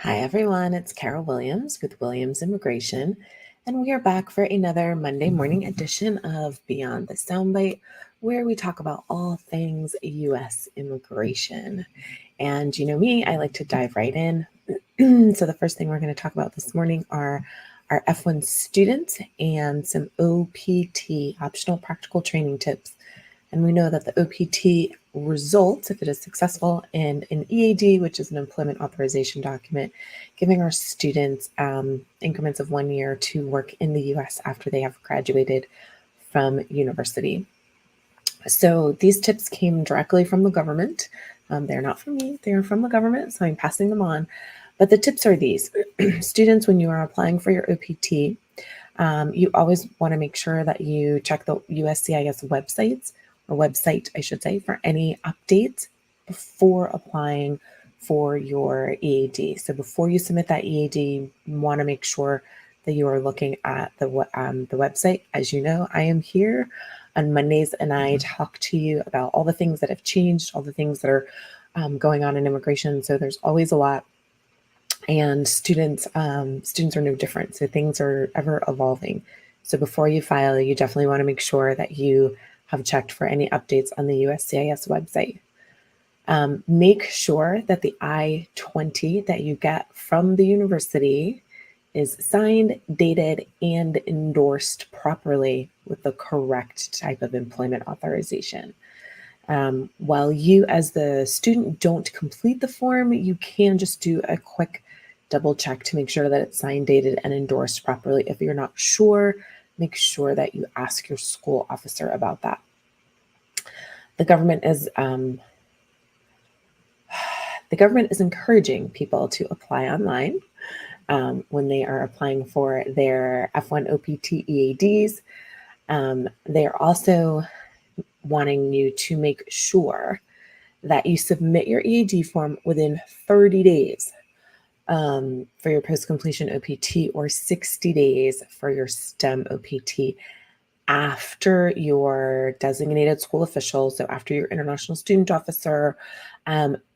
Hi, everyone. It's Carol Williams with Williams Immigration, and we are back for another Monday morning edition of Beyond the Soundbite, where we talk about all things U.S. immigration. And you know me, I like to dive right in. So the first thing we're going to talk about this morning are our F-1 students and some OPT, optional practical training tips. And we know that the OPT results, if it is successful, in an EAD, which is an employment authorization document, giving our students increments of 1 year to work in the U.S. after they have graduated from university. So these tips came directly from the government. They're not from me, they're from the government, so I'm passing them on. But the tips are these. Students, when you are applying for your OPT, you always want to make sure that you check the USCIS website, I should say, for any updates before applying for your EAD. So before you submit that EAD, you want to make sure that you are looking at the website. As you know, I am here on Mondays and I talk to you about all the things that have changed, all the things that are going on in immigration. So there's always a lot. And students are no different. So things are ever evolving. So before you file, you definitely want to make sure that you have checked for any updates on the USCIS website. Make sure that the I-20 that you get from the university is signed, dated, and endorsed properly with the correct type of employment authorization. While you as the student don't complete the form, you can just do a quick double check to make sure that it's signed, dated, and endorsed properly. If you're not sure, make sure that you ask your school officer about that. The government is encouraging people to apply online when they are applying for their F-1 OPT EADs. They're also wanting you to make sure that you submit your EAD form within 30 days for your post-completion OPT or 60 days for your STEM OPT after your designated school official, so after your international student officer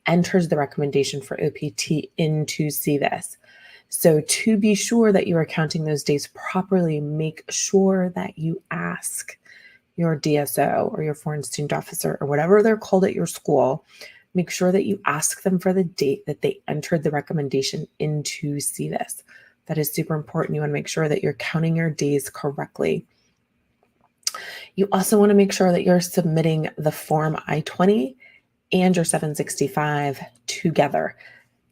enters the recommendation for OPT into CVIS. So to be sure that you are counting those days properly, make sure that you ask your DSO or your foreign student officer or whatever they're called at your school. Make sure that you ask them for the date that they entered the recommendation into CVIS. That is super important. You want to make sure that you're counting your days correctly. You also want to make sure that you're submitting the form I-20 and your 765 together.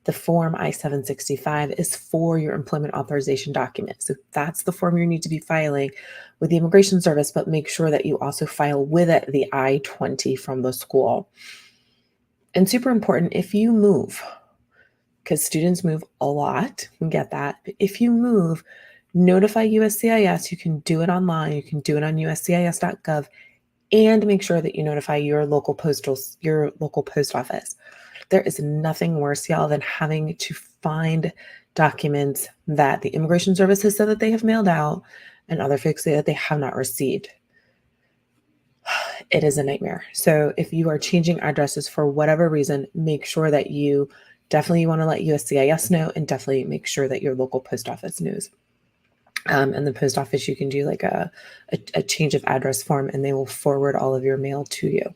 The form I-765 is for your employment authorization document. So that's the form you need to be filing with the Immigration Service, but make sure that you also file with it the I-20 from the school. And super important, if you move, because students move a lot, we get that. But if you move, notify USCIS. You can do it online. You can do it on uscis.gov, and make sure that you notify your local post office. There is nothing worse, y'all, than having to find documents that the Immigration Service has said that they have mailed out and other folks say that they have not received. It is a nightmare. So if you are changing addresses for whatever reason, make sure that you definitely want to let USCIS know, and definitely make sure that your local post office knows. And the post office, you can do like a change of address form, and they will forward all of your mail to you.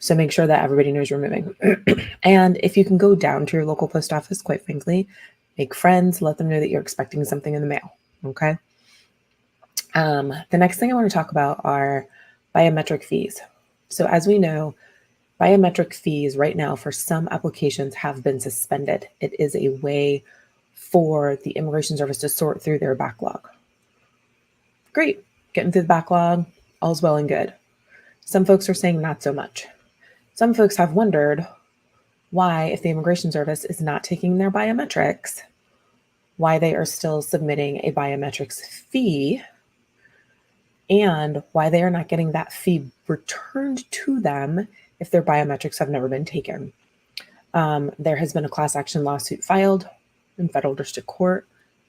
So make sure that everybody knows you're moving. And if you can go down to your local post office, quite frankly, make friends, let them know that you're expecting something in the mail, okay? The next thing I want to talk about are biometric fees. So as we know, biometric fees right now for some applications have been suspended. It is a way for the Immigration Service to sort through their backlog. Great, getting through the backlog, all's well and good. Some folks are saying not so much. Some folks have wondered why, if the Immigration Service is not taking their biometrics, why they are still submitting a biometrics fee, and why they are not getting that fee returned to them if their biometrics have never been taken. There has been a class action lawsuit filed in federal district court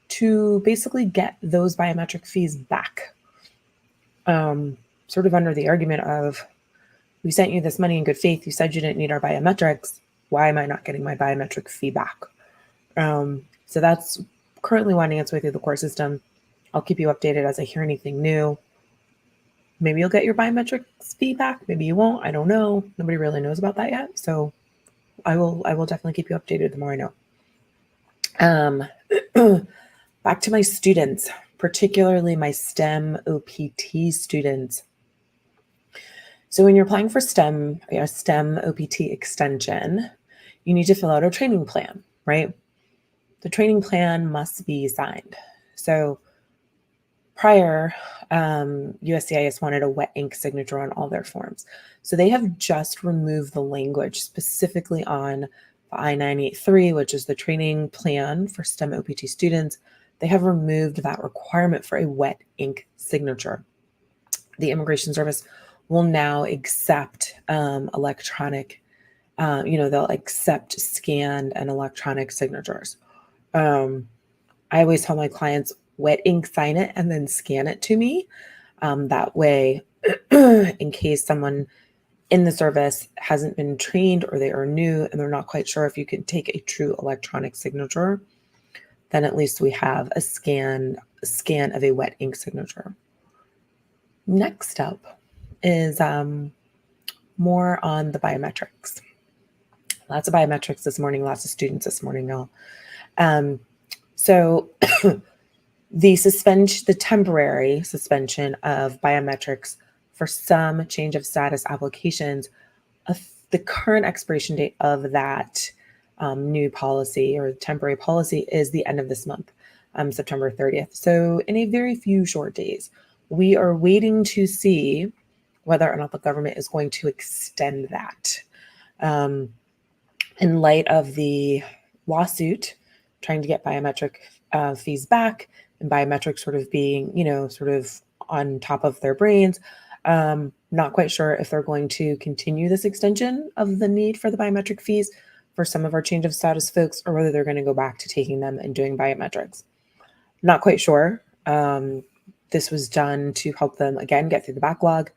to basically get those biometric fees back, sort of under the argument of, we sent you this money in good faith. You said you didn't need our biometrics. Why am I not getting my biometric fee back? So that's currently winding its way through the core system. I'll keep you updated as I hear anything new. Maybe you'll get your biometrics feedback. Maybe you won't. I don't know. Nobody really knows about that yet. So I will definitely keep you updated the more I know. Back to my students, particularly my STEM OPT students. So when you're applying for STEM OPT extension, you need to fill out a training plan, right? The training plan must be signed. So prior, USCIS wanted a wet ink signature on all their forms. So they have just removed the language specifically on the I-983, which is the training plan for STEM OPT students. They have removed that requirement for a wet ink signature. The Immigration Service will now accept electronic, they'll accept scanned and electronic signatures. I always tell my clients, wet ink sign it and then scan it to me. That way, in case someone in the service hasn't been trained or they are new and they're not quite sure if you can take a true electronic signature, then at least we have a scan of a wet ink signature. Next up is more on the biometrics. Lots of biometrics this morning, lots of students this morning, y'all. So the temporary suspension of biometrics for some change of status applications, the current expiration date of that new policy or temporary policy is the end of this month, September 30th. So in a very few short days, we are waiting to see whether or not the government is going to extend that. In light of the lawsuit trying to get biometric fees back and biometrics sort of being, sort of on top of their brains, not quite sure if they're going to continue this extension of the need for the biometric fees for some of our change of status folks, or whether they're going to go back to taking them and doing biometrics. Not quite sure. This was done to help them, again, get through the backlog.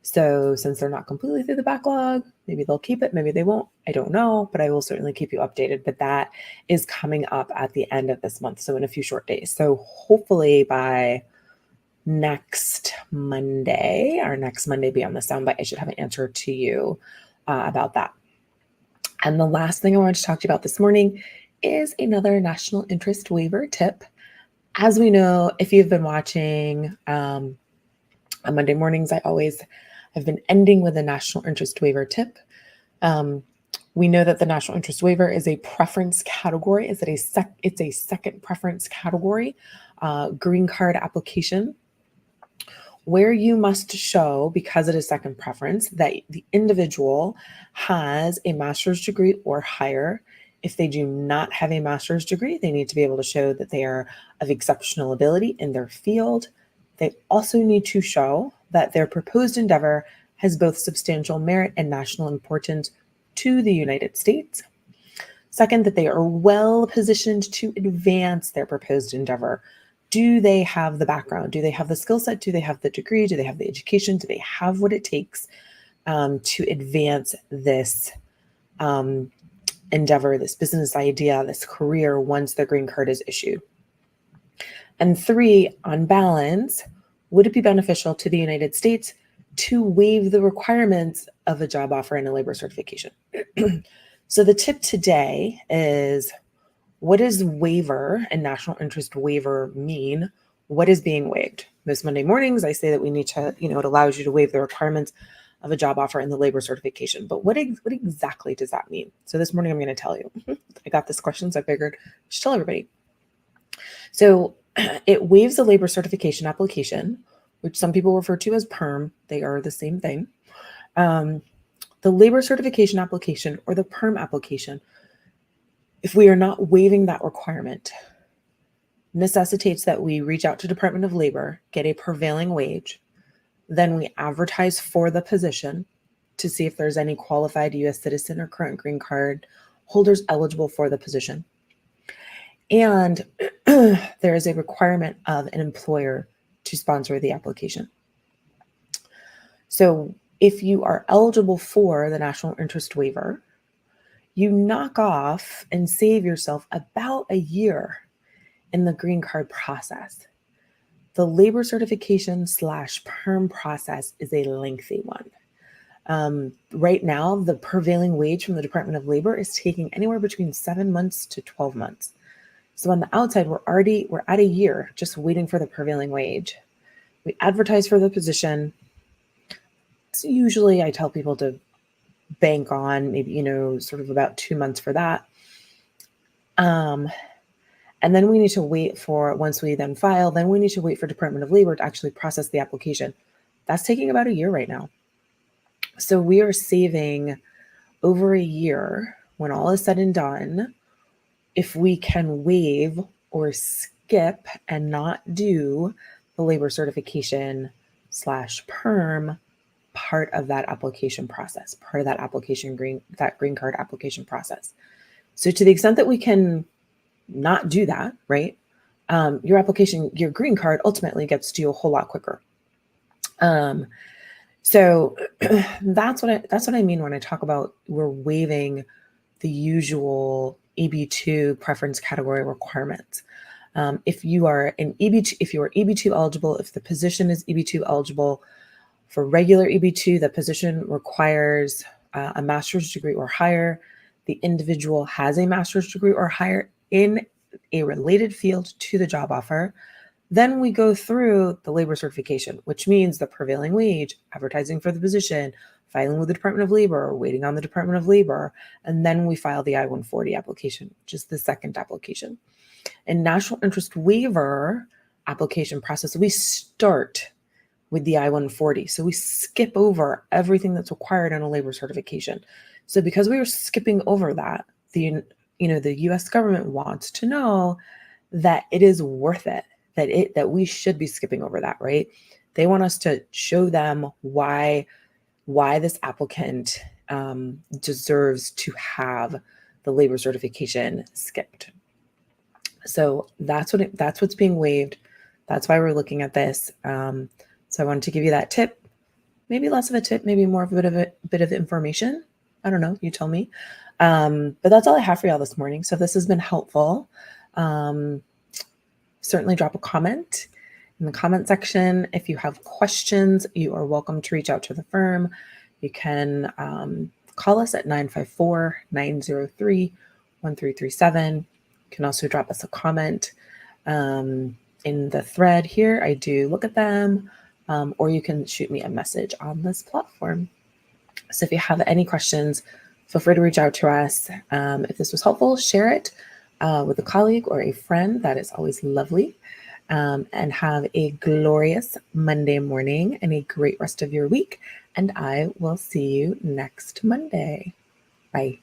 So since they're not completely through the backlog, maybe they'll keep it, maybe they won't. I don't know, but I will certainly keep you updated. But that is coming up at the end of this month, so in a few short days. So hopefully by next Monday Beyond the Soundbite, I should have an answer to you about that. And the last thing I wanted to talk to you about this morning is another national interest waiver tip. As we know, if you've been watching on Monday mornings, I've been ending with a national interest waiver tip. We know that the national interest waiver is a preference category. It's a second preference category, green card application, where you must show, because it is second preference, that the individual has a master's degree or higher. If they do not have a master's degree, they need to be able to show that they are of exceptional ability in their field. They also need to show that their proposed endeavor has both substantial merit and national importance to the United States. Second, that they are well positioned to advance their proposed endeavor. Do they have the background? Do they have the skill set? Do they have the degree? Do they have the education? Do they have what it takes to advance this endeavor, this business idea, this career once the green card is issued? And three, on balance, would it be beneficial to the United States to waive the requirements of a job offer and a labor certification? So the tip today is, what does waiver and national interest waiver mean? What is being waived? Most Monday mornings, I say that we need to, it allows you to waive the requirements of a job offer and the labor certification. But what exactly does that mean? So this morning, I'm going to tell you. I got this question, so I figured I should tell everybody. So it waives the labor certification application, which some people refer to as PERM. They are the same thing. The labor certification application or the PERM application, if we are not waiving that requirement, necessitates that we reach out to Department of Labor, get a prevailing wage, then we advertise for the position to see if there's any qualified U.S. citizen or current green card holders eligible for the position. And there is a requirement of an employer to sponsor the application. So if you are eligible for the national interest waiver, you knock off and save yourself about a year in the green card process. The labor certification / perm process is a lengthy one. Right now, the prevailing wage from the Department of Labor is taking anywhere between 7 months to 12 months. So on the outside, we're at a year just waiting for the prevailing wage. We advertise for the position. So usually I tell people to bank on maybe, sort of about 2 months for that. And then we need to wait for, once we then file, then we need to wait for Department of Labor to actually process the application. That's taking about a year right now. So we are saving over a year when all is said and done if we can waive or skip and not do the labor certification / perm part of that application process, part of that green card application process. So to the extent that we can not do that, right? Your green card ultimately gets to you a whole lot quicker. So that's what I mean when I talk about we're waiving the usual EB2 preference category requirements. If you are EB2 eligible, if the position is EB2 eligible, for regular EB2, the position requires a master's degree or higher. The individual has a master's degree or higher in a related field to the job offer. Then we go through the labor certification, which means the prevailing wage, advertising for the position, filing with the Department of Labor, waiting on the Department of Labor, and then we file the I-140 application, which is the second application. In national interest waiver application process, we start with the I-140. So we skip over everything that's required in a labor certification. So because we are skipping over that, the U.S. government wants to know that it is worth it, that we should be skipping over that, right? They want us to show them why this applicant deserves to have the labor certification skipped. So that's what's being waived. That's why we're looking at this. So I wanted to give you that tip, maybe less of a tip, maybe more of a bit of information. I don't know, you tell me. But that's all I have for y'all this morning. So if this has been helpful, certainly drop a comment in the comment section. If you have questions, you are welcome to reach out to the firm. You can call us at 954-903-1337. You can also drop us a comment in the thread here. I do look at them. Or you can shoot me a message on this platform. So if you have any questions, feel free to reach out to us. If this was helpful, share it with a colleague or a friend. That is always lovely. And have a glorious Monday morning and a great rest of your week. And I will see you next Monday. Bye.